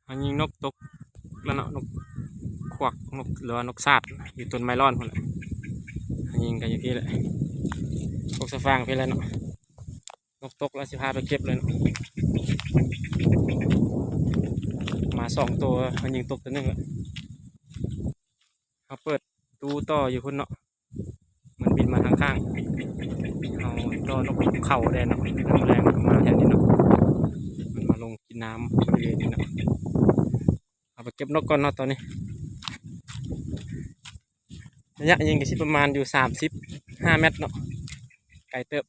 อันนี้นกตกแล้วเนาะนกควักนกหรือว่านกซาดอยู่ต้นไม้ร่อนคนละอันยิงกันอยู่พี่เลยพวกสะฟางพี่เลยเนาะนกตกแล้วสิพาไปเก็บเลยเนาะมา2 ตัวมันยิงตกตัวนึงละเขาเปิดตู้ต่ออยู่คนเนาะมันบินมาทางข้างเอาต่อนกเข่าแดนเนาะน้ำแรงมาแถวนี้เนาะมันมาลงกินน้ำบริเวณนี้เนาะเอาไปเก็บนกก่อนเนาะตอนนี้ระยะยิงก็สิประมาณอยู่35 เมตรเนาะไกลเติบ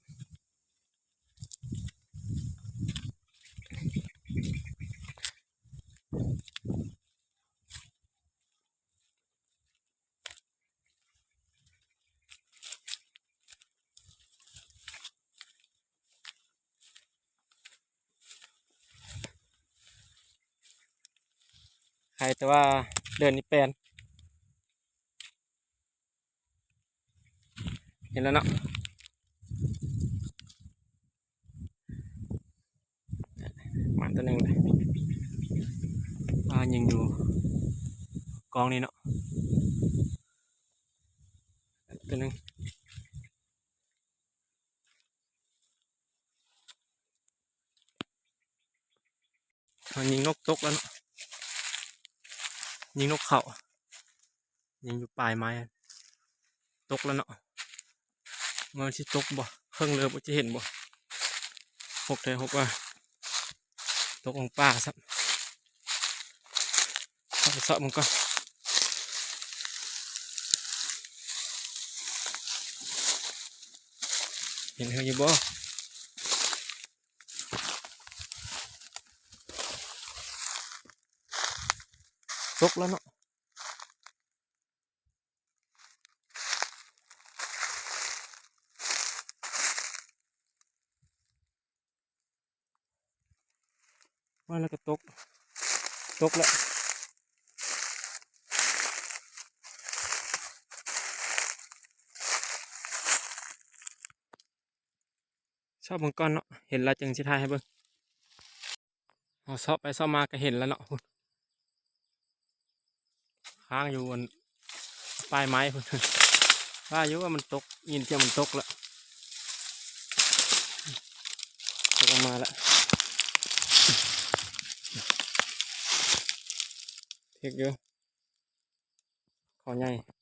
ใครแต่ว่าเดินนี่แปลนเห็นแล้วเนาะมาตัวหนึ่งเลยยิงอยู่กองนี้เนาะตัวหนึ่งยิงนกตกแล้วเนาะยิงนกเขายิงอยู่ปลายไม้ตกแล้วเนาะมันชิตกบ่เครื่องเรือบ่จะเห็นบ่6 เลย 6ว่าตกลงป่าซับไปเสาะมันก็เห็นเขาอยู่บ่ตกแล้วเนาะว่าแล้วก็ตกแล้วชอบมังกรเนาะเห็นแล้วจึงสิทายให้เบิ่งเอาเสาะไปเสาะมาก็เห็นแล้วเนาะค้างอยู่บนปลายไม้พุ่นว่าอยู่ว่ามันตกยินเสียงมันตกแล้วตกออกมาแล้วเทกอยู่ขอใหญ่